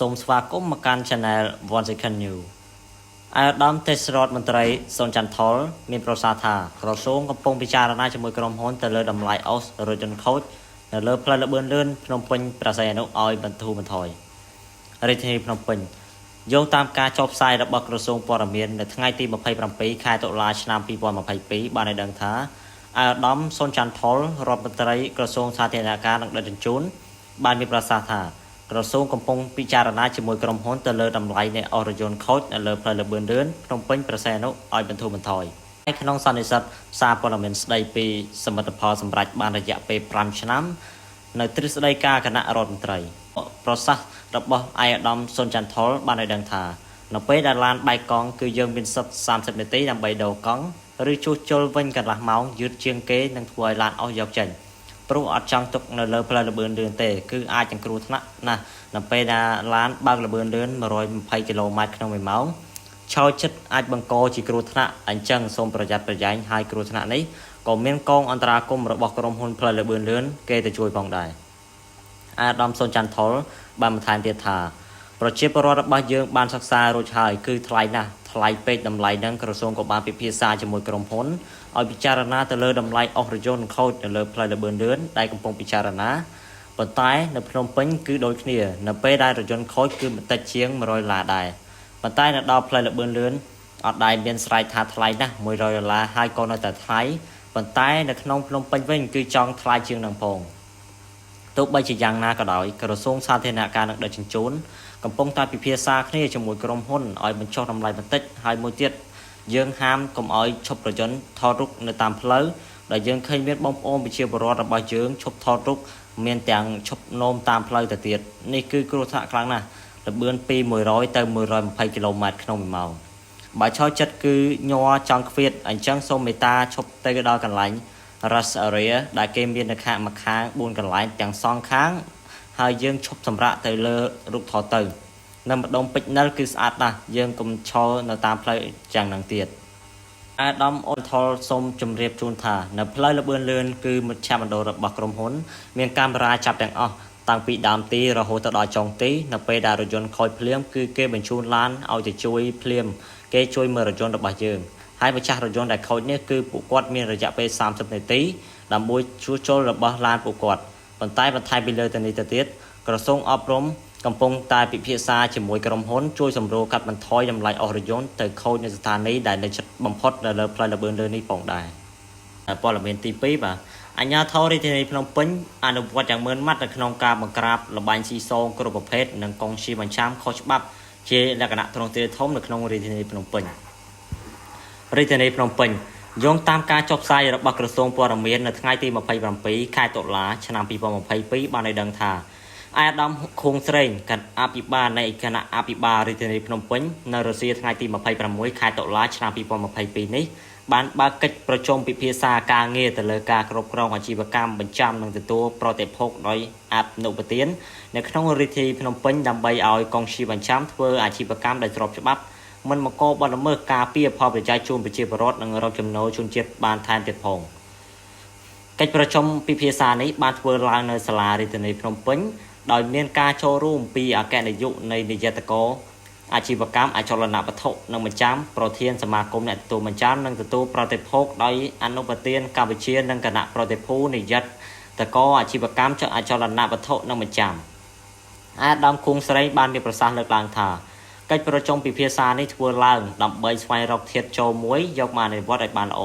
សូមស្វាគមន៍មកកាន់ Channel One Second New អាដាមទេសរដ្ឋមន្ត្រីសុនចន្ទថុលមានប្រសាសន៍ថាក្រសួងកំពុងពិចារណាជាមួយក្រុមហ៊ុនទៅលើតម្លៃអុសរថយន្តខូចនៅលើផ្លូវល្បឿនលឿនភ្នំពេញប្រស័យអនុឲ្យបន្ធូរបន្ថយរាជធានីភ្នំពេញយោងតាមការចុះផ្សាយរបស់ក្រសួងព័ត៌មាននៅថ្ងៃទី27ខែតុលាឆ្នាំ2022បានឲ្យដឹងថាអាដាមសុនចន្ទថុលរដ្ឋមន្ត្រីក្រសួងសាធារណការនិងដឹកជញ្ជូនបានមានប្រសាសន៍ថាក្រសួងកំពុងពិចារណាជាមួយក្រុមហ៊ុនទៅលើតម្លៃនៃអរយន្តខូចនៅលើផ្លូវល្បឿនលឿនភ្នំពេញប្រស័យអនុឲ្យបន្ធូរបន្ថយហើយក្នុងសន្និសីទសារព័ត៌មានស្ដីពីសមិទ្ធផលសម្រាប់បានរយៈពេល5ឆ្នាំនៅទ្រឹស្ដីការគណៈរដ្ឋមន្ត្រីប្រសាសន៍របស់អាយដាមសុនចន្ទថុលបានឲ្យដឹងថានៅពេលដែលឡានបែកកង់គឺយើងមានសិទ្ធិ30នាទីដើម្បីដូរកង់ឬជួសជុលវិញកន្លះម៉ោងយឺតជាងគេនឹងធ្វើឲ្យឡានអស់យកចេញព្រោះអត់ចង់ទុកនៅលើផ្លូវល្បឿនលឿនទេគឺអាចនឹងគ្រោះថ្នាក់ណាស់នៅពេលដែលឡានបើកល្បឿនលឿន120គីឡូម៉ែត្រក្នុង1ម៉ោងឆោចិត្តអាចបង្កជាគ្រោះថ្នាក់អញ្ចឹងសូមប្រយ័ត្នប្រយែងហើយគ្រោះថ្នាក់នេះក៏មានកងអន្តរាគមន៍របស់ក្រុមហ៊ុនផ្លូវល្បឿនលឿនគេទៅជួយផងដែរអាដាមសុនចន្ទថុលបានបន្ថែមទៀតថាប្រជាពលរដ្ឋរបស់យើងបានសិក្សារួចហើយគឺថ្លៃណាស់ថ្លៃពេកតម្លៃនឹងក្រសួងក៏បានពិភាក្សាជាមួយក្រុមហ៊ុនឲ្យពិចារណាទៅលើតម្លៃអស់រយន្តខូចនៅលើផ្លូវល្បឿនលឿនដែលកំពុងពិចារណាប៉ុន្តែនៅភ្នំពេញគឺដូចគ្នានៅពេលដែលរយន្តខូចគឺបន្តិចជាង$100ដែរប៉ុន្តែនៅដល់ផ្លូវល្បឿនលឿនអត់ដែលមានស្រែកថាថ្លៃណាស់$100ហើយក៏នៅតែថ្លៃប៉ុន្តែនៅក្នុងភ្នំពេញវិញគឺចង់ថ្លៃជាងនឹងផងទោះបីជាយ៉ាងណាក៏ដោយក្រសួងសាធារណការនិងដឹកជញ្ជូនកំពុងតែពិភាក្សាគ្នាជាមួយក្រុមហ៊ុនឲ្យបញ្ចុះតម្លៃបន្តិចហើយមួយទៀតយើងហាមកុំឲ្យឈប់រយន្តថតរូបនៅតាមផ្លូវដែលយើងឃើញមានបងប្អូនប្រជាពលរដ្ឋរបស់យើងឈប់ថតរូបមានទាំងឈប់នោមតាមផ្លូវទៅទៀតនេះគឺគ្រោះថ្នាក់ខ្លាំងណាស់ល្បឿនពី100ទៅ120គីឡូម៉ែត្រក្នុង1ម៉ោងបើឆោចិត្តគឺញ័រចង់ខ្វាតអញ្ចឹងសូមមេត្តាឈប់ទៅដល់កន្លែង rest area ដែលគេមាននៅខាងម្ខាង4កន្លែងទាំងសងខាងហើយយើងឈប់សម្រាកទៅលើរូបថតទៅនៅម្ដុំពេជ្រនិលគឺស្អាតណាស់យើងកុំឈរនៅតាមផ្លូវយ៉ាងហ្នឹងទៀតអាដាមអូនថុលសូមជម្រាបជូនថានៅផ្លូវល្បឿនលឿនគឺមជ្ឈមណ្ឌលរបស់ក្រុមហ៊ុនមានកាមេរ៉ាចាប់ទាំងអស់តាំងពីដើមទីរហូតដល់ចុងទីនៅពេលដែលរថយន្តខូចភ្លាមគឺគេបញ្ជូនឡានឲ្យទៅជួយភ្លាមគេជួយមើលរថយន្តរបស់យើងហើយម្ចាស់រថយន្តដែលខូចនេះគឺពួកគាត់មានរយៈពេល30នាទីដើម្បីជួសជុលរបស់ឡានពួកគាត់ប៉ុន្តែបន្ថែមពីលើទៅនេះទៅទៀតក្រសួងអប់រំកំពុងតែពិភាក្សាជាមួយក្រុមហ៊ុនជួយសម្រួលកាត់បន្ថយតម្លៃអស់រថយន្តទៅខូចនៅស្ថានីយ៍ដែលនៅជិតបំផុតនៅលើផ្លូវល្បឿនលឿននេះផងដែរព័ត៌មានទី2បាទអាជ្ញាធររាជធានីភ្នំពេញអនុវត្តយ៉ាងម៉ឺនម៉ាត់នៅក្នុងការបង្ក្រាបល្បែងស៊ីសងគ្រប់ប្រភេទនិងកងឈីបញ្ចាំខុសច្បាប់ជាលក្ខណៈទ្រង់ទ្រាយធំនៅក្នុងរាជធានីភ្នំពេញរាជធានីភ្នំពេញយោងតាមការចុះផ្សាយរបស់ក្រសួងព័ត៌មាននៅថ្ងៃទី27ខែតុលាឆ្នាំ2022បានឲ្យដឹងថាអាដាមខួងស្រេងគណៈអភិបាលនៃគណៈអភិបាលរាជធានីភ្នំពេញនៅរសៀលថ្ងៃទី26ខែតុលាឆ្នាំ2022នេះបានបើកកិច្ចប្រជុំពិភាក្សាការងារទៅលើការគ្រប់គ្រងអាជីវកម្មបញ្ចាំនិងទទួលប្រតិភោគដោយអនុប្រធាននៅក្នុងរាជធានីភ្នំពេញដើម្បីឲ្យកងឈីបញ្ចាំធ្វើអាជីវកម្មដោយស្របច្បាប់មិនបង្កបទល្មើសការពារផលប្រយោជន៍ជូនប្រជាពលរដ្ឋនិងរកចំណូលជនជាតិបានថែមទៀតផងកិច្ចប្រជុំពិភាក្សានេះបានធ្វើឡើងនៅសាលារាជធានីភ្នំពេញដោយមានការចូលរួមពីអគ្គនាយកនៃនាយកតកអាជីវកម្មអចលនវត្ថុនិងបញ្ចាំប្រធានសមាគមអ្នកទទួលបញ្ចាំនិងទទួលប្រតិភោគដោយអនុប្រធានកម្ពុជានិងគណៈប្រតិភូនាយកតកអាជីវកម្មអចលនវត្ថុនិងបញ្ចាំអាដាមខួងស្រីបានមានប្រសាសន៍លើកឡើងថាកិច្ចប្រជុំពិភាក្សានេះធ្វើឡើងដើម្បីស្វែងរកធាតុចូលមួយយកមកអនុវត្តឲ្យបានល្អ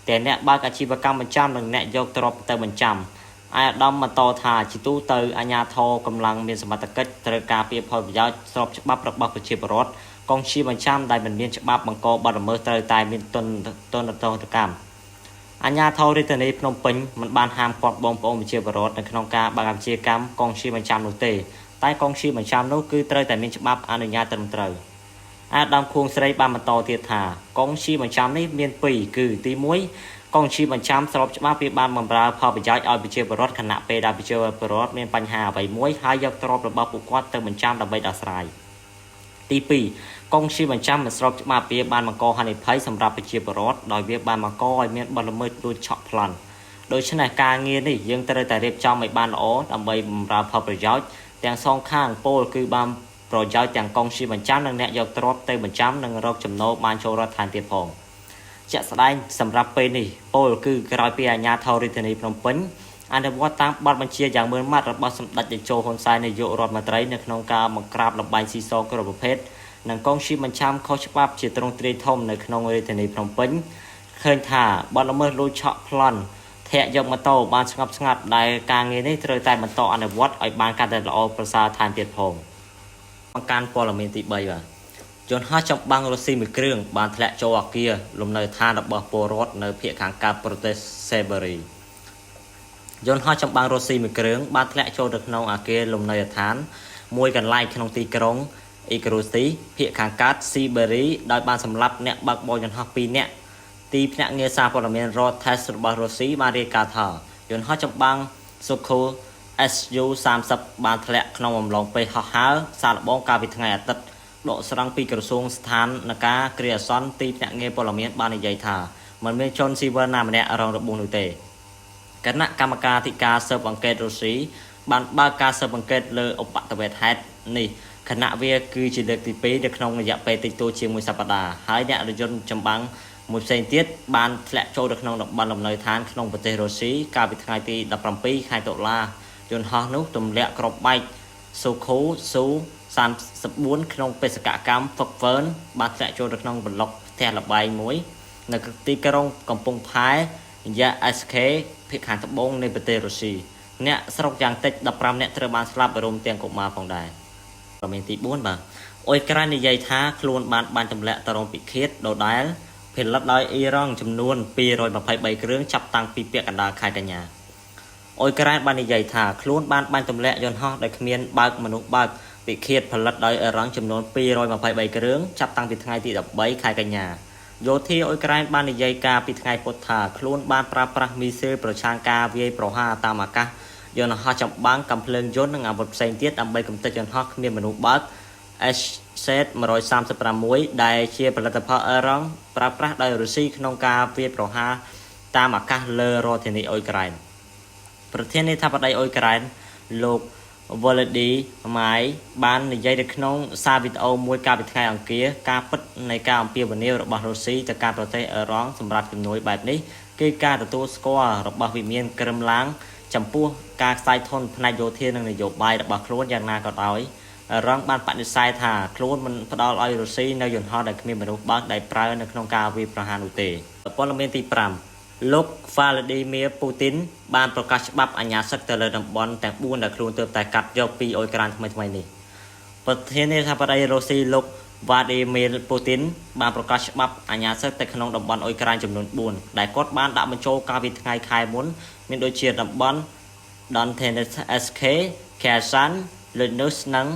តែអ្នកបើកអាជីវកម្មបញ្ចាំនិងអ្នកយកទ្រព្យទៅបញ្ចាំអាដាមបន្តថាជាទូទៅអាជ្ញាធរកម្លាំងមានសមត្ថកិច្ចត្រូវការពារផលប្រយោជន៍ស្របច្បាប់របស់ប្រជាពលរដ្ឋកងឈីបញ្ចាំដែលមិនមានច្បាប់បង្កបទល្មើសត្រូវតែមានទណ្ឌកម្មអាជ្ញាធររាជធានីភ្នំពេញមិនបានហាមឃាត់បងប្អូនប្រជាពលរដ្ឋនៅក្នុងការបើកអាជីវកម្មកងឈីបញ្ចាំនោះទេតែកងឈីបញ្ចាំនោះគឺត្រូវតែមានច្បាប់អនុញ្ញាតត្រឹមត្រូវអាដាមខួងស្រីបានបន្តទៀតថាកងឈីបញ្ចាំនេះមាន2គឺទី1កងឈីបញ្ចាំស្របច្បាប់វាបានបម្រើផលប្រយោជន៍ឲ្យប្រជាពលរដ្ឋខណៈពេលដែលប្រជាពលរដ្ឋមានបញ្ហាអ្វីមួយហើយយកទ្រព្យរបស់ពួកគាត់ទៅបញ្ចាំដើម្បីដោះស្រាយទី2កងឈីបញ្ចាំមិនស្របច្បាប់វាបានបង្កហានិភ័យសម្រាប់ប្រជាពលរដ្ឋដោយវាបានបង្កឲ្យមានបទល្មើសដូចឆក់ប្លន់ដូច្នេះការងារនេះយើងត្រូវតែរៀបចំឲ្យបានល្អដើម្បីបម្រើផលប្រយោជន៍ទាំងសងខាងពលគឺបាន ប្រយោជន៍ទាំងកងជីបញ្ចាំនិងអ្នកយកទ្រព្យទៅបញ្ចាំនិងរកចំណូលបានចូលរដ្ឋឋានទៀតផងជាក់ស្ដែងសម្រាប់ពេលនេះពលគឺក្រោយពីអាជ្ញាធររាជធានីភ្នំពេញអនុវត្តតាមបទបញ្ជាយ៉ាងម៉ឺងម៉ាត់របស់សម្ដេចតេជោហ៊ុនសែននាយករដ្ឋមន្ត្រីនៅក្នុងការបង្ក្រាបលបែងស៊ីសងគ្រប់ប្រភេទនិងកងជីបញ្ចាំខុសច្បាប់ជាទ្រង់ទ្រាយធំនៅក្នុងរាជធានីភ្នំពេញឃើញថាបទល្មើសលួចឆក់ប្លន់ធាក់យកម៉ូតូបានស្ងប់ស្ងាត់ដែលការងារនេះត្រូវតែបន្តអនុវត្តឲ្យបានកាន់តែល្អប្រសើរថែមទៀតផងបង្កើនព័ត៌មានទី3បាទយន្តហោះចម្បាំងរុស្ស៊ីមួយគ្រឿងបានធ្លាក់ចូលអគារលំនៅឋានរបស់ពលរដ្ឋនៅភូមិខាងកើតប្រទេសសេបេរីយន្តហោះចម្បាំងរុស្ស៊ីមួយគ្រឿងបានធ្លាក់ចូលទៅក្នុងអគារលំនៅឋានមួយកន្លែងក្នុងទីក្រុងអ៊ីក្រូស្ទីភូមិខាងកើតស៊ីបេរីដោយបានសម្លាប់អ្នកបើកបរយន្តហោះ2នាក់ទីភ្នាក់ងារសារព័ត៌មាន Reuters របស់រុស្ស៊ីបានរាយការណ៍ថាយន្តហោះចម្បាំង Sukhoi Su-30 បានធ្លាក់ក្នុងអំឡុងពេលហោះហើរសាកល្បងកាលពីថ្ងៃអាទិត្យដកស្រង់ពីក្រសួងស្ថានភាពគ្រាអាសន្នទីភ្នាក់ងារព័ត៌មានបាននិយាយថាមិនមានជនស៊ីវិលណាម្នាក់រងរបួសនោះទេគណៈកម្មការធិការស៊ើបអង្កេតរុស្ស៊ីបានបើកការស៊ើបអង្កេតលើឧបទ្ទវហេតុនេះគណៈវាគឺជាលើកទី2នៅក្នុងរយៈពេលតិចតួចជាមួយសប្តាហ៍ហើយអ្នករយន្តចម្បាំងមួយផ្សេងទៀតបានធ្លាក់ចូលទៅក្នុងតំបន់លំនៅឋានក្នុងប្រទេសរុស្ស៊ីកាលពីថ្ងៃទី17ខែតុលាយន្តហោះនោះទម្លាក់គ្រាប់បែក Sukhoi Su-34 ក្នុងបេសកកម្មហ្វឹកហ្វឺនបានធ្លាក់ចូលទៅក្នុងប្លុកផ្ទះល្បែងមួយនៅទីក្រុងកំពង់ផែយ៉ាអេសខេភាគខាងត្បូងនៃប្រទេសរុស្ស៊ីអ្នកស្រុកយ៉ាងតិច15នាក់ត្រូវបានស្លាប់រួមទាំងកុមារផងដែរព័ត៌មានទី4បាទអ៊ុយក្រែននិយាយថាខ្លួនបានទម្លាក់តរងពិឃាតដដែលផលិតដោយអ៊ីរ៉ង់ចំនួន223គ្រឿងចាប់តាំងពីពាក់កណ្ដាលខែកញ្ញាអ៊ុយក្រែនបាននិយាយថាខ្លួនបានទម្លាក់យន្តហោះដែលគ្មានបើកមនុស្សបើកពិឃាតផលិតដោយអ៊ីរ៉ង់ចំនួន223គ្រឿងចាប់តាំងពីថ្ងៃទី13ខែកញ្ញាយោធាអ៊ុយក្រែនបាននិយាយការពីថ្ងៃពុធថាខ្លួនបានប្រើប្រាស់មីស៊ីលប្រឆាំងការវាយប្រហារតាមអាកាសយន្តហោះចម្បាំងកាំភ្លើងយន្តនិងអាវុធផ្សេងទៀតដើម្បីកំទេចយន្តហោះគ្មានមនុស្សបើក SZ-136 ដែលជាផលិតផលអ៊ីរ៉ង់ប្រើប្រាស់ដោយរុស្ស៊ីក្នុងការវាយប្រហារតាមអាកាសលើរដ្ឋធានីអ៊ុយក្រែនប្រធានាធិបតីអ៊ុយក្រែនលោក Volodymyr បាននិយាយនៅក្នុងសារវីដេអូមួយកាលពីថ្ងៃអង្គារការពិតនៃការអំពាវនាវរបស់រុស្ស៊ីទៅកាន់ប្រទេសអ៊ីរ៉ង់សម្រាប់ជំនួយបែបនេះគឺការទទួលស្គាល់របស់វិមានក្រឹមឡាងចំពោះការខ្សែធនផ្នែកយោធានិងនយោបាយរបស់ខ្លួនយ៉ាងណាក៏ដោយអ៊ីរ៉ង់បានបដិសេធថាខ្លួនមិនផ្ដល់ឲ្យរុស្ស៊ីនៅយន្តហោះដែលគ្មានមនុស្សបើកដែលប្រើនៅក្នុងការវាយប្រហារនោះទេព័ត៌មានទី5លោក Vladimir Putin បានប្រកាសច្បាប់អាញាសិទ្ធិទៅលើតំបន់ទាំង4ដែលខ្លួនទើបតែកាត់យកពីអ៊ុយក្រែនថ្មីនេះប្រធានាធិបតីរុស្ស៊ីលោក Vladimir Putin បានប្រកាសច្បាប់អាញាសិទ្ធិទៅក្នុងតំបន់អ៊ុយក្រែនចំនួន4ដែលគាត់បានដាក់បញ្ចូលកាលពីថ្ងៃខែមុនមានដូចជាតំបន់ Donetsk, Kherson, Luhansk និង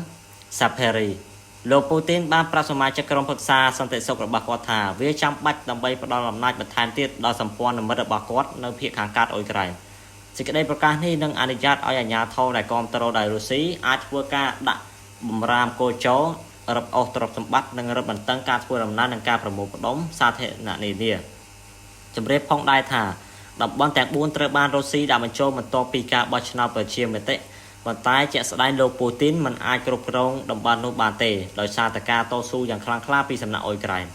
Zaporizhzhiaលោកពូទីនបានប្រាប់សមាជិកក្រុមប្រឹក្សាសន្តិសុខរបស់គាត់ថាវាចាំបាច់ដើម្បីផ្ដល់អំណាចបន្ថែមទៀតដល់សម្ព័ន្ធមិត្តរបស់គាត់នៅភូមិខាងកើតអ៊ុយក្រែនសេចក្តីប្រកាសនេះនឹងអនុញ្ញាតឲ្យអាជ្ញាធរដែលគាំទ្រដោយរុស្ស៊ីអាចធ្វើការដាក់បំរាមគោចររឹបអូសទ្រព្យសម្បត្តិនិងរឹតបន្តឹងការធ្វើដំណើរនិងការប្រមូលផ្ដុំសាធារណៈនានាជំរាបផងដែរថាតំបន់ទាំង4ត្រូវបានរុស្ស៊ីដាក់បញ្ចូលបន្ទាប់ពីការបោះឆ្នោតប្រជាមតិប៉ុន្តែជាក់ស្ដែងលោកពូទីនមិនអាចគ្រប់គ្រងតំបន់នោះបានទេដោយសារតែការតស៊ូយ៉ាងខ្លាំងក្លាពីសំណាក់អ៊ុយក្រែន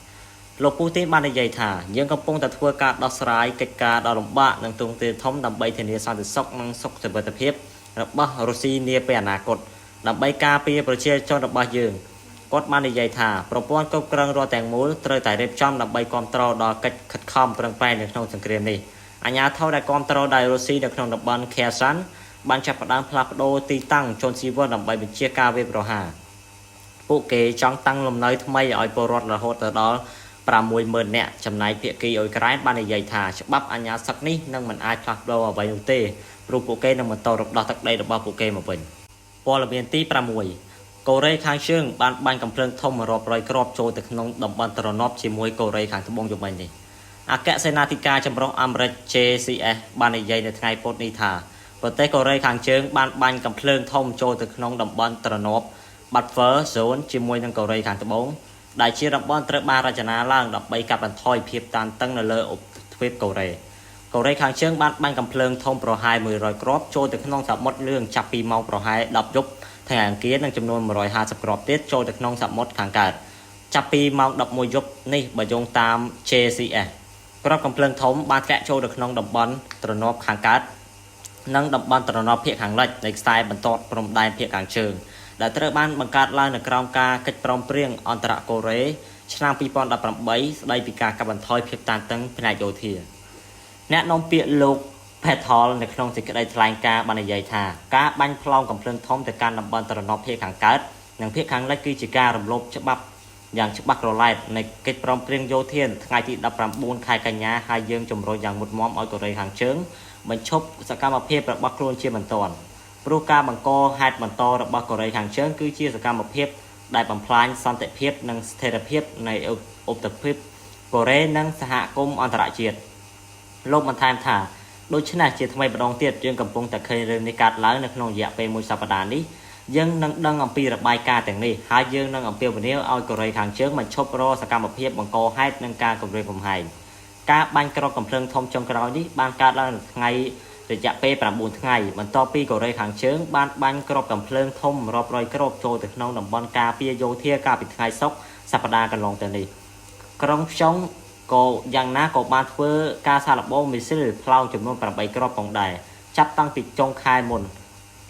លោកពូទីនបាននិយាយថាយើងកំពុងតែធ្វើការដោះស្រាយកិច្ចការដ៏លំបាកនិងទ្រង់ទ្រាយធំដើម្បីធានាសន្តិសុខនិងសុខសុវត្ថិភាពរបស់រុស្ស៊ីនាពេលអនាគតដើម្បីការពារប្រជាជនរបស់យើងគាត់បាននិយាយថាប្រព័ន្ធគ្រប់គ្រងរដ្ឋទាំងមូលត្រូវតែរៀបចំដើម្បីគ្រប់គ្រងដល់កិច្ចខិតខំប្រឹងប្រែងនៅក្នុងសង្គ្រាមនេះអាជ្ញាធរដែលគ្រប់គ្រងដោយរុស្ស៊ីនៅក្នុងតំបន់ Kherson បានចាប់ផ្ដើមផ្លាស់ប្ដូរទីតាំងជនស៊ីវិលដើម្បីបញ្ជាការវាយប្រហារពួកគេចង់តាំងលំនៅថ្មីឲ្យពលរដ្ឋរហូតដល់60000នាក់ចំណែកភាគីអ៊ុយក្រែនបាននិយាយថាច្បាប់អាជ្ញាសិទ្ធិនេះនឹងមិនអាចផ្លាស់ប្ដូរអ្វីនោះទេព្រោះពួកគេនឹងបន្តរំដោះទឹកដីរបស់ពួកគេមកវិញព័ត៌មានទី6កូរ៉េខាងជើងបានបាញ់កាំភ្លើងធំរាប់រយគ្រាប់ចូលទៅក្នុងតំបន់ទ្រនាប់ជាមួយកូរ៉េខាងត្បូងយប់មិញនេះអគ្គសេនាធិការចម្រុះអាមេរិក JCS បាននិយាយនៅថ្ងៃពុធនេះថាប្រទេសកូរ៉េខាងជើងបានបាញ់កាំភ្លើងធំចូលទៅក្នុងតំបន់ទ្រនាប់ Buffer Zone ជាមួយនឹងកូរ៉េខាងត្បូងដែលជាតំបន់ត្រូវបានរចនាឡើងដើម្បីកាត់បន្ថយភាពតានតឹងនៅលើទ្វីបកូរ៉េខាងជើងបានបាញ់កាំភ្លើងធំប្រហែល100គ្រាប់ចូលទៅក្នុងសមុទ្រលឿងចាប់ពីម៉ោងប្រហែល10យប់ ថ្ងៃអង្គារនឹងចំនួន150គ្រាប់ទៀតចូលទៅក្នុងសមុទ្រខាងកើតចាប់ពីម៉ោង11យប់នេះបើយោងតាម JCS គ្រាប់កំភ្លើងធំបានធ្លាក់ចូលទៅក្នុងតំបន់ទ្រនាប់ខាងកើតនិងតំបន់ទ្រនាប់ភាគខាងលិចនៃខ្សែបន្ទាត់ព្រំដែនភាគខាងជើងដែលត្រូវបានបង្កើតឡើងនៅក្រោមការកិច្ចព្រមព្រៀងអន្តរកូរ៉េឆ្នាំ2018ស្ដីពីការកាត់បន្ថយភាពតានតឹងផ្នែកយោធាអ្នកនាំពាក្យលោក Petrol នៅក្នុងសេចក្តីថ្លែងការណ៍បាននិយាយថាការបាញ់ផ្លោងកំភ្លើងធំទៅកាន់តំបន់ទ្រនាប់ភាគខាងកើតនិងភាគខាងលិចគឺជាការរំលោភច្បាប់យ៉ាងច្បាស់ក្រឡែតនៃកិច្ចព្រមព្រៀងយោធាថ្ងៃទី19ខែកញ្ញាហើយយើងជំរុញយ៉ាងមុតមមឲ្យកូរ៉េខាងជើងបញ្ឈប់សកម្មភាពរបស់ខ្លួនជាបន្ទាន់ព្រោះការបង្កហេតុបន្តរបស់កូរ៉េខាងជើងគឺជាសកម្មភាពដែលបំផ្លាញសន្តិភាពនិងស្ថិរភាពនៃឧបទ្វីបកូរ៉េនិងសហគមន៍អន្តរជាតិលោកបន្ថែមថាដូច្នេះជាថ្មីម្ដងទៀតយើងកំពុងតែឃើញរឿងនេះកើតឡើងនៅក្នុងរយៈពេលមួយសប្តាហ៍នេះយើងនឹងដឹងអំពីរបាយការណ៍ទាំងនេះហើយយើងនឹងអំពាវនាវឲ្យកូរ៉េខាងជើងបញ្ឈប់រសកម្មភាពបង្កហេតុនិងការគំរាមកំហែងការបាញ់គ្រាប់កំភ្លើងធំចុងក្រោយនេះបានកើតឡើងនៅថ្ងៃរយៈពេល9ថ្ងៃបន្ទាប់ពីកូរ៉េខាងជើងបានបាញ់គ្រាប់កំភ្លើងធំរាប់រយគ្រាប់ចូលទៅក្នុងតំបន់ការពារយោធាកាលពីថ្ងៃសុក្រសប្តាហ៍កន្លងទៅនេះក្រុងខ្យងក៏យ៉ាងណាក៏បានធ្វើការសាកល្បងមីស៊ីលផ្លោងចំនួន8គ្រាប់ផងដែរចាប់តាំងពីចុងខែមុន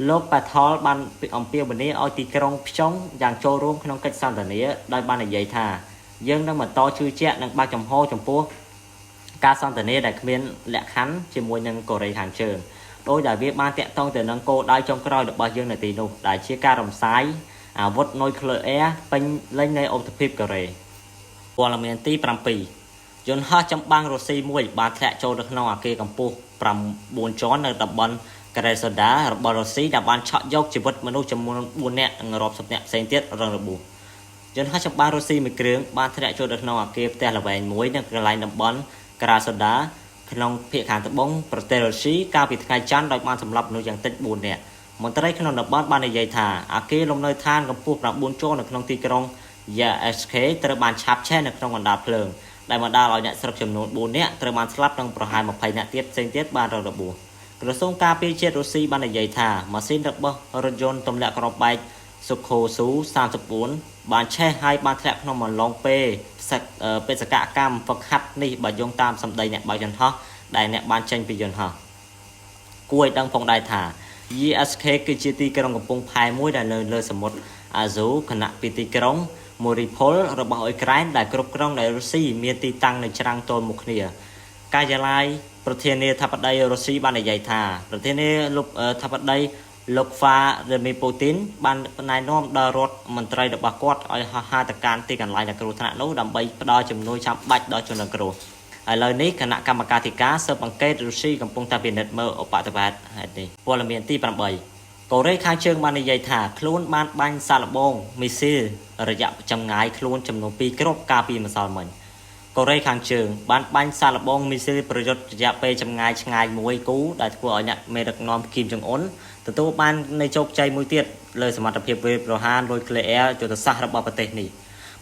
លោកប៉ាថលបានអំពាវនាវឲ្យទីក្រុងខ្យងយ៉ាងចូលរួមក្នុងកិច្ចសន្ទនាដោយបាននិយាយថាយើងនឹងបន្តជឿជាក់និងបើកចំហចំពោះការសន្ទនាដែលគ្មានលក្ខខណ្ឌជាមួយនឹងកូរ៉េខាងជើងដោយដែលវាបានតាក់ទងទៅនឹងគោលដៅចុងក្រោយរបស់យើងនៅទីនោះដែលជាការរំសាយអាវុធនុយក្លេអ៊ែរពេញលេញនៃឧបទ្វីបកូរ៉េព័ត៌មានទី7យន្តហោះចម្បាំងរុស្ស៊ីមួយបានធ្លាក់ចូលទៅក្នុងអគារកម្ពស់9ជាន់នៅតំបន់ការ៉េសូដារបស់រុស្ស៊ីដែលបានឆក់យកជីវិតមនុស្សចំនួន4នាក់និងរាប់សិបនាក់ផ្សេងទៀតរងរបួសយន្តហោះចម្បាំងរុស្ស៊ីមួយគ្រឿងបានធ្លាក់ចូលទៅក្នុងអគារផ្ទះល្វែងមួយនៅកន្លែងតំបន់ការ៉េសូដាក្នុងភាគខាងត្បូងប្រទេសរុស្ស៊ីកាលពីថ្ងៃច័ន្ទដោយបានសម្លាប់មនុស្សយ៉ាងតិច4នាក់មន្ត្រីក្នុងតំបន់បាននិយាយថាអគារលំនៅឋានកម្ពស់9ជាន់នៅក្នុងទីក្រុង Yazd ត្រូវបានឆាបឆេះនៅក្នុងបណ្ដាភ្លើងដែលបណ្ដាលឲ្យអ្នកស្រុកចំនួន4នាក់ត្រូវបានស្លាប់និងប្រហែល20នាក់ទៀតផ្សេងទៀតបានរងរបួសក្រសួងការពារជាតិរុស្ស៊ីបាននិយាយថាម៉ាស៊ីនរបស់រថយន្តទម្លាក់គ្រាប់បែក Sukhosu 34បានឆេះហើយបានធ្លាក់ក្នុងអំឡុងពេលបេសកកម្មហ្វឹកហាត់នេះបើយោងតាមសម្ដីអ្នកបើកយន្តហោះដែលអ្នកបានចេញពីយន្តហោះគួរឲ្យដឹងផងដែរថា YSK គឺជាទីក្រុងកំពង់ផែមួយដែលនៅលើសមុទ្រ Azov ខណៈពីទីក្រុងMariupol របស់អ៊ុយក្រែនដែលគ្រប់គ្រងដោយរុស្ស៊ីមានទីតាំងនៅច្រាំងទល់មុខគ្នាការិយាល័យប្រធានាធិបតីរុស្ស៊ីបាននិយាយថាប្រធានាធិបតីលោក Vladimir Putin បានណែនាំដល់រដ្ឋមន្ត្រីរបស់គាត់ឲ្យហោះហើរទៅកាន់ទីកន្លែងដែលគ្រោះថ្នាក់នោះដើម្បីផ្ដល់ជំនួយចាំបាច់ដល់ជនរងគ្រោះឥឡូវនេះគណៈកម្មការធិការស៊ើបអង្កេតរុស្ស៊ីកំពុងតែពិនិត្យមើលឧបទ្ទវហេតុនេះព័ត៌មានទី8កូរ៉េខាងជើងបាននិយាយថាខ្លួនបានបាញ់សាកល្បងមីស៊ីលរយៈចម្ងាយខ្លួនចំនួន2គ្រាប់កាលពីម្សិលមិញកូរ៉េខាងជើងបានបាញ់សាកល្បងមីស៊ីលប្រយុទ្ធរយៈពេលចម្ងាយឆ្ងាយមួយគូដែលធ្វើឲ្យអ្នកមេដឹកនាំគីមចុងអ៊ុនទទួលបាននៃជោគជ័យមួយទៀតលើសមត្ថភាពវាយប្រហារនុយក្លេអ៊ែរយុទ្ធសាស្ត្ររបស់ប្រទេសនេះ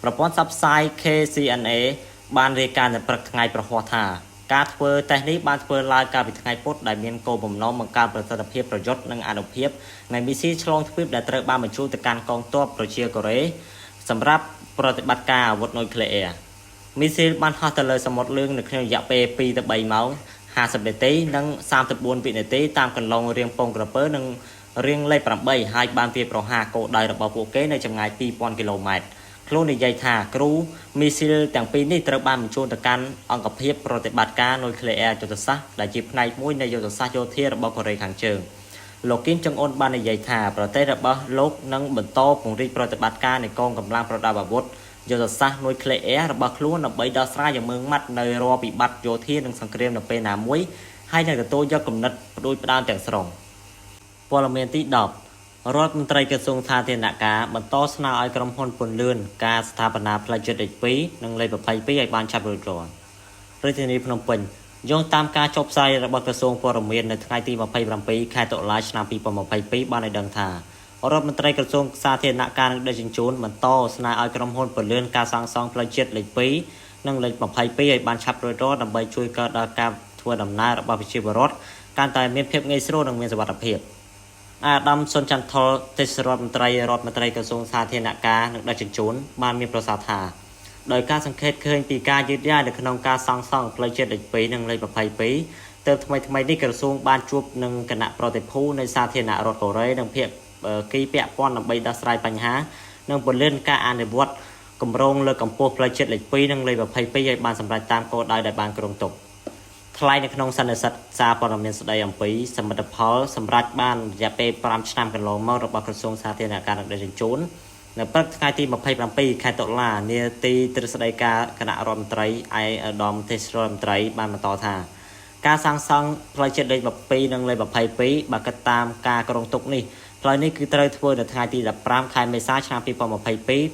ប្រព័ន្ធផ្សព្វផ្សាយ KCNA បានរាយការណ៍នៅព្រឹកថ្ងៃប្រហ័សថាការធ្វើតេស្តនេះបានធ្វើឡើងកាលពីថ្ងៃពុធដែលមានគោលបំណងបង្កើនប្រសិទ្ធភាពប្រយុទ្ធនិងអានុភាពនៃមីស៊ីលឆ្លងទ្វីបដែលត្រូវបានបញ្ជូនទៅកាន់កងទ័ពប្រជាកូរ៉េសម្រាប់ប្រតិបត្តិការអាវុធនុយក្លេអ៊ែរមីស៊ីលបានហោះទៅលើសមុទ្រលឿងនៅក្នុងរយៈពេល2ទៅ3ម៉ោង50នាទីនិង34វិនាទីតាមកន្លងរាងពងក្រពើនិងរាងលេខ8ហើយបានវាយប្រហារគោលដៅរបស់ពួកគេនៅចម្ងាយ2000គីឡូម៉ែត្រខ្លួននិយាយថាគ្រូមីស៊ីលទាំងពីរនេះត្រូវបានបញ្ជូនទៅកាន់អង្គភាពប្រតិបត្តិការនុយក្លេអ៊ែរយុទ្ធសាស្ត្រដែលជាផ្នែកមួយនៃយុទ្ធសាស្ត្រយោធារបស់កូរ៉េខាងជើងលោកគីមចុងអ៊ុនបាននិយាយថាប្រទេសរបស់លោកនឹងបន្តពង្រីកប្រតិបត្តិការនៃកងកម្លាំងប្រដាប់អាវុធយុទ្ធសាស្ត្រនុយក្លេអ៊ែររបស់ខ្លួនដើម្បីដោះស្រាយយ៉ាងម៉ឺងម៉ាត់នៅរាល់វិបត្តិយោធានិងសង្គ្រាមនៅពេលណាមួយហើយនឹងទទួលយកគំនិតផ្ដួចផ្ដើមទាំងស្រុងព័ត៌មានទី10រដ្ឋមន្ត្រីក្រសួងសាធារណការបន្តស្នើឲ្យក្រុមហ៊ុនពន្លឿនការស្ថាបនាផ្លូវជាតិលេខ2និងលេខ22ឲ្យបានឆាប់រួចរាល់រាជធានីភ្នំពេញយោងតាមការចុះផ្សាយរបស់ក្រសួងព័ត៌មាននៅថ្ងៃទី27ខែតុលាឆ្នាំ2022បានឲ្យដឹងថារដ្ឋមន្ត្រីក្រសួងសាធារណការនិងដឹកជញ្ជូនបន្តស្នើឲ្យក្រុមហ៊ុនពន្លឿនការសាងសង់ផ្លូវជាតិលេខ2និងលេខ22ឲ្យបានឆាប់រួចរាល់ដើម្បីជួយកើតដល់ការធ្វើដំណើររបស់ប្រជាពលរដ្ឋកាន់តែមានភាពងាយស្រួលនិងមានសុវត្ថិភាព អាដាមសុនចន្ទថុលទេសរដ្ឋមន្ត្រីក្រសួងសាធារណការនិងដឹកជញ្ជូនបានមានប្រសាសន៍ថាដោយការសង្កេតឃើញពីការយឺតយ៉ាវនៅក្នុងការសាងសង់ផ្លូវជាតិលេខ2និងលេខ22ទៅថ្មីនេះក្រសួងបានជួបនឹងគណៈប្រតិភូនៃសាធារណរដ្ឋកូរ៉េនិងភាគីពាក់ព័ន្ធដើម្បីដោះស្រាយបញ្ហានិងពន្លឿនការអនុវត្តគម្រោងលើកកម្ពស់ផ្លូវជាតិលេខ2និងលេខ22ឲ្យបានសម្រេចតាមគោលដៅដែលបានគ្រោងទុកថ្លែងនៅក្នុងសន្និសីទសារព័ត៌មានស្ដីអំពីសមិទ្ធផលសម្រាប់បានរយៈពេល5ឆ្នាំកន្លងមករបស់ក្រសួងសាធារណការនិងដឹកជញ្ជូននៅព្រឹកថ្ងៃទី27ខែតុលានាទីទ្រឹស្ដីការគណៈរដ្ឋមន្ត្រីឯកឧត្តមទេសរដ្ឋមន្ត្រីបានបន្តថាការសាងសង់ផ្លូវជាតិលេខ22និងលេខ22បើគិតតាមការគ្រោងទុកនេះផ្លូវនេះគឺត្រូវធ្វើនៅថ្ងៃទី15ខែមេសាឆ្នាំ2022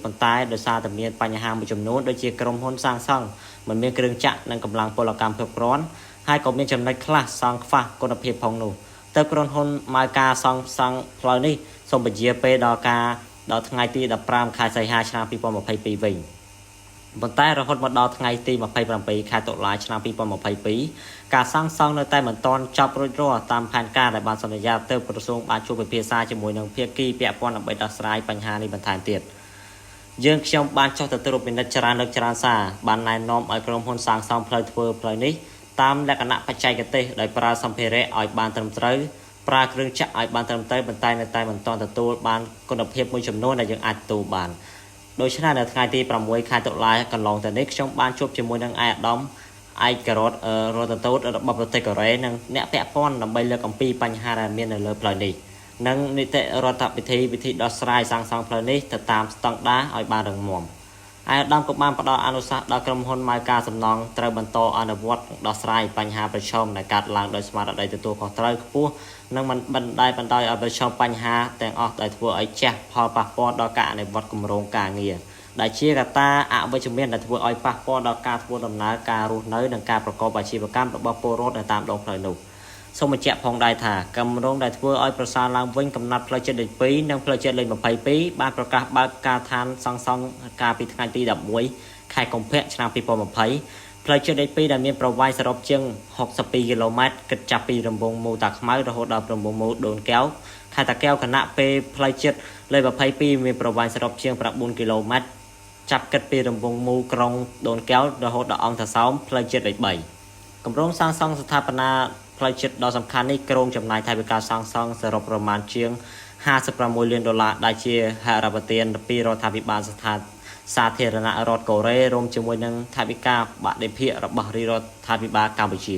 ប៉ុន្តែដោយសារតែមានបញ្ហាមួយចំនួនដូចជាក្រុមហ៊ុនសាងសង់មិនមានគ្រឿងចក្រនិងកម្លាំងពលកម្មគ្រប់គ្រាន់ហើយក៏មានចំណុចខ្លះសង់ខ្វះគុណភាពផងនោះទៅក្រុមហ៊ុនមកការសង់ផ្លូវនេះសូមបញ្ជាពេលដល់ថ្ងៃទី15ខែសីហាឆ្នាំ2022វិញប៉ុន្តែរហូតមកដល់ថ្ងៃទី27ខែតុលាឆ្នាំ2022ការសាងសង់នៅតែមិនទាន់ចប់រួចរាល់តាមផែនការដែលបានសន្យាទៅក្រសួងបានជួបពិភាក្សាជាមួយនឹងភាគីពាក់ព័ន្ធដើម្បីដោះស្រាយបញ្ហានេះបន្ថែមទៀតយើងខ្ញុំបានចុះទៅត្រួតពិនិត្យច្រើនលើកច្រើនសារបានណែនាំឲ្យក្រុមហ៊ុនសាងសង់ផ្លូវធ្វើផ្លូវនេះតាមលក្ខណៈបច្ចេកទេសដោយប្រើសម្ភារៈឲ្យបានត្រឹមត្រូវប្រើគ្រឿងចក្រឲ្យបានត្រឹមត្រូវប៉ុន្តែនៅតែមិនទាន់ទទួលបានគុណភាពមួយចំនួនដែលយើងអាចទទួលបានដូច្នេះនៅថ្ងៃទី6ខែតុលាកន្លងទៅនេះខ្ញុំបានជួបជាមួយនឹងឯកឧត្តមឯករដ្ឋទូតរបស់ប្រទេសកូរ៉េនិងអ្នកពាក់ព័ន្ធដើម្បីលើកអំពីបញ្ហាដែលមាននៅលើផ្លូវនេះនិងនីតិរដ្ឋវិធីដោះស្រាយសាងសង់ផ្លូវនេះទៅតាមស្តង់ដារឲ្យបានរឹងមាំឯកឧត្តមក៏បានផ្ដល់អនុសាសន៍ដល់ក្រុមហ៊ុនម៉ៅការសំណង់ត្រូវបន្តអនុវត្តដោះស្រាយបញ្ហាប្រឈមដែលកើតឡើងដោយស្មារតីទទួលខុសត្រូវខ្ពស់និងមិនបណ្ដោយឲ្យប្រឈមបញ្ហាទាំងអស់ដែលធ្វើឲ្យជះផលប៉ះពាល់ដល់ការអនុវត្តគម្រោងការងារដែលជាកត្តាអវិជ្ជមានដែលធ្វើឲ្យប៉ះពាល់ដល់ការធ្វើដំណើរការរស់នៅនិងការប្រកបអាជីវកម្មរបស់ពលរដ្ឋនៅតាមដងផ្លូវនោះសូមបញ្ជាក់ផងដែរថាគម្រោងដែលធ្វើឲ្យប្រសើរឡើងវិញកំណត់ផ្លូវជាតិលេខ2និងផ្លូវជាតិលេខ22បានប្រកាសបើកការឋានសង់កាលពីថ្ងៃទី11ខែកុម្ភៈឆ្នាំ2020ផ្លូវជាតិលេខ2ដែលមានប្រវែងសរុបជាង62គីឡូម៉ែត្រគិតចាប់ពីរង្វង់មូតាខ្មៅរហូតដល់រង្វង់មូដូនកែវខេត្តតាកែវគណៈពេលផ្លូវជាតិលេខ22មានប្រវែងសរុបជាង9គីឡូម៉ែត្រចាប់គិតពីរង្វង់មូក្រុងដូនកែវរហូតដល់អង្គរសោមផ្លូវជាតិលេខ3គម្រោងសាងសង់ស្ថាបនាផ្លូវជាតិដ៏សំខាន់នេះក្រុងចំណាយថវិកាសាងសង់សរុបប្រមាណជាង$56លានដែលជាហិរញ្ញប្បទានពីរដ្ឋាភិបាលសាធារណរដ្ឋកូរ៉េរួមជាមួយនឹងថវិកាបដិភាគរបស់រាជរដ្ឋាភិបាលកម្ពុជា